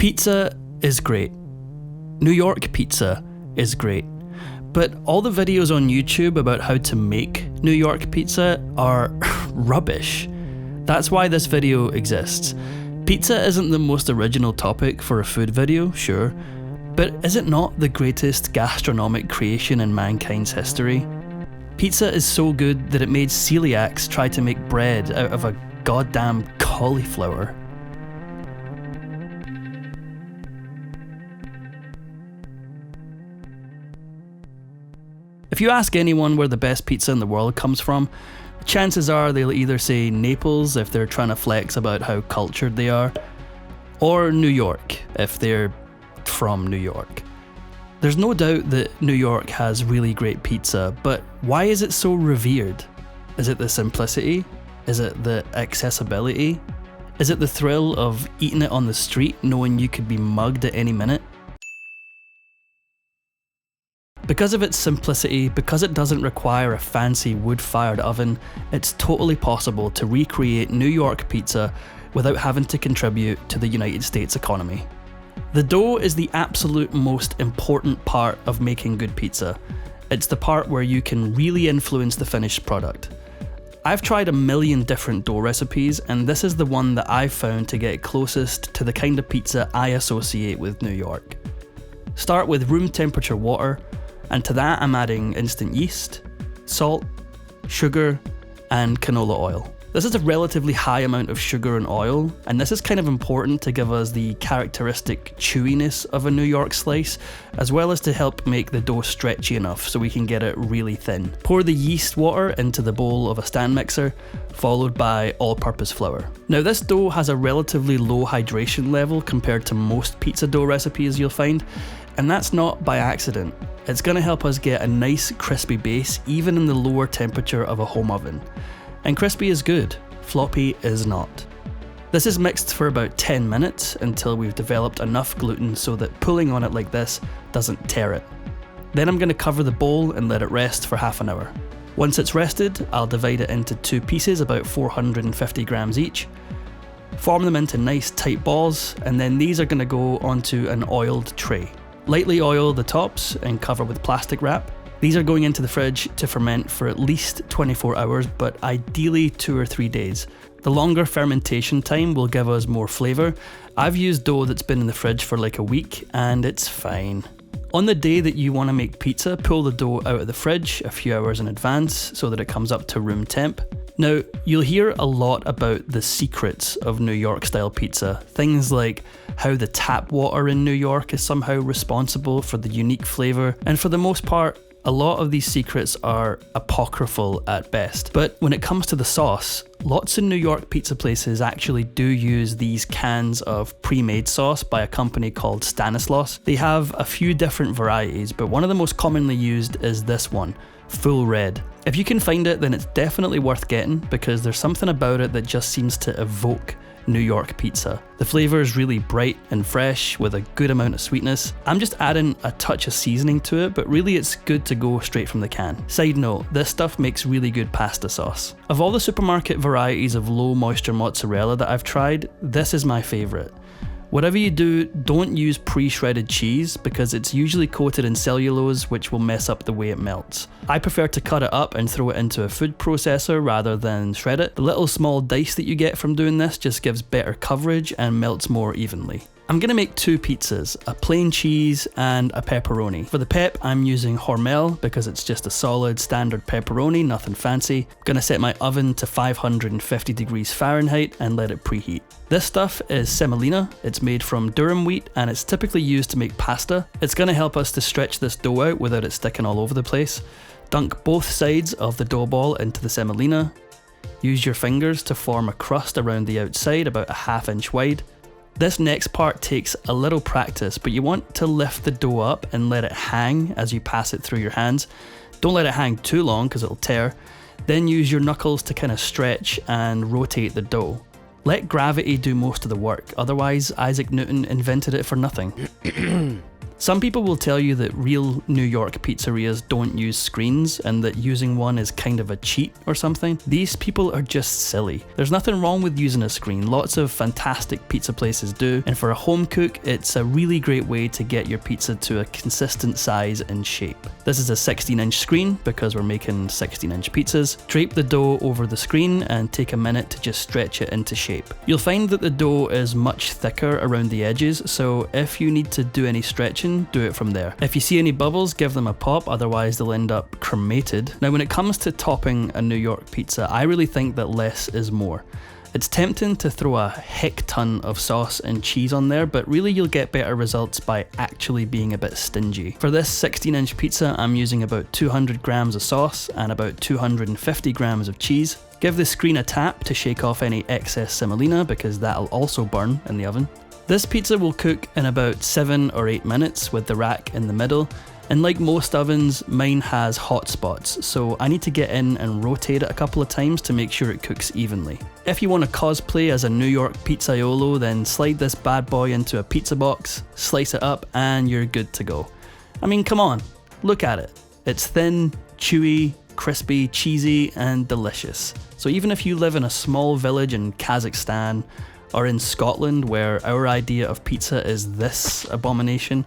Pizza is great. New York pizza is great. But all the videos on YouTube about how to make New York pizza are rubbish. That's why this video exists. Pizza isn't the most original topic for a food video, sure, but is it not the greatest gastronomic creation in mankind's history? Pizza is so good that it made celiacs try to make bread out of a goddamn cauliflower. If you ask anyone where the best pizza in the world comes from, chances are they'll either say Naples if they're trying to flex about how cultured they are, or New York if they're from New York. There's no doubt that New York has really great pizza, but why is it so revered? Is it the simplicity? Is it the accessibility? Is it the thrill of eating it on the street knowing you could be mugged at any minute? Because of its simplicity, because it doesn't require a fancy wood-fired oven, it's totally possible to recreate New York pizza without having to contribute to the United States economy. The dough is the absolute most important part of making good pizza. It's the part where you can really influence the finished product. I've tried a million different dough recipes, and this is the one that I've found to get closest to the kind of pizza I associate with New York. Start with room temperature water, and to that I'm adding instant yeast, salt, sugar, and canola oil. This is a relatively high amount of sugar and oil, and this is kind of important to give us the characteristic chewiness of a New York slice, as well as to help make the dough stretchy enough so we can get it really thin. Pour the yeast water into the bowl of a stand mixer, followed by all-purpose flour. Now this dough has a relatively low hydration level compared to most pizza dough recipes you'll find, and that's not by accident. It's going to help us get a nice crispy base even in the lower temperature of a home oven. And crispy is good, floppy is not. This is mixed for about 10 minutes until we've developed enough gluten so that pulling on it like this doesn't tear it. Then I'm going to cover the bowl and let it rest for half an hour. Once it's rested, I'll divide it into two pieces about 450 grams each, form them into nice tight balls, and then these are going to go onto an oiled tray. Lightly oil the tops and cover with plastic wrap. These are going into the fridge to ferment for at least 24 hours, but ideally 2 or 3 days. The longer fermentation time will give us more flavour. I've used dough that's been in the fridge for like a week and it's fine. On the day that you want to make pizza, pull the dough out of the fridge a few hours in advance so that it comes up to room temp. Now, you'll hear a lot about the secrets of New York style pizza. Things like how the tap water in New York is somehow responsible for the unique flavour, and for the most part, a lot of these secrets are apocryphal at best. But when it comes to the sauce, lots of New York pizza places actually do use these cans of pre-made sauce by a company called Stanislaus. They have a few different varieties, but one of the most commonly used is this one, Full Red. If you can find it, then it's definitely worth getting because there's something about it that just seems to evoke New York pizza. The flavour is really bright and fresh with a good amount of sweetness. I'm just adding a touch of seasoning to it, but really it's good to go straight from the can. Side note, this stuff makes really good pasta sauce. Of all the supermarket varieties of low moisture mozzarella that I've tried, this is my favourite. Whatever you do, don't use pre-shredded cheese because it's usually coated in cellulose, which will mess up the way it melts. I prefer to cut it up and throw it into a food processor rather than shred it. The little small dice that you get from doing this just gives better coverage and melts more evenly. I'm going to make 2 pizzas, a plain cheese and a pepperoni. For the pep, I'm using Hormel because it's just a solid standard pepperoni, nothing fancy. I'm going to set my oven to 550 degrees Fahrenheit and let it preheat. This stuff is semolina. It's made from durum wheat and it's typically used to make pasta. It's going to help us to stretch this dough out without it sticking all over the place. Dunk both sides of the dough ball into the semolina. Use your fingers to form a crust around the outside about a ½ inch wide. This next part takes a little practice, but you want to lift the dough up and let it hang as you pass it through your hands. Don't let it hang too long because it'll tear. Then use your knuckles to kind of stretch and rotate the dough. Let gravity do most of the work, otherwise Isaac Newton invented it for nothing. Some people will tell you that real New York pizzerias don't use screens and that using one is kind of a cheat or something. These people are just silly. There's nothing wrong with using a screen, lots of fantastic pizza places do, and for a home cook it's a really great way to get your pizza to a consistent size and shape. This is a 16-inch screen because we're making 16-inch pizzas. Drape the dough over the screen and take a minute to just stretch it into shape. You'll find that the dough is much thicker around the edges, so if you need to do any stretching, do it from there. If you see any bubbles, give them a pop, otherwise they'll end up cremated. Now when it comes to topping a New York pizza, I really think that less is more. It's tempting to throw a heck ton of sauce and cheese on there, but really you'll get better results by actually being a bit stingy. For this 16-inch pizza, I'm using about 200 grams of sauce and about 250 grams of cheese. Give the screen a tap to shake off any excess semolina because that'll also burn in the oven. This pizza will cook in about 7 or 8 minutes with the rack in the middle, and like most ovens, mine has hot spots, so I need to get in and rotate it a couple of times to make sure it cooks evenly. If you want to cosplay as a New York pizzaiolo, then slide this bad boy into a pizza box, slice it up, and you're good to go. I mean, come on, look at it. It's thin, chewy, crispy, cheesy, and delicious. So even if you live in a small village in Kazakhstan, or in Scotland where our idea of pizza is this abomination,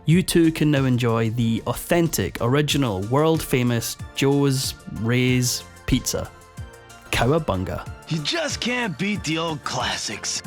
you too can now enjoy the authentic, original, world famous Joe's Ray's pizza. Cowabunga. You just can't beat the old classics.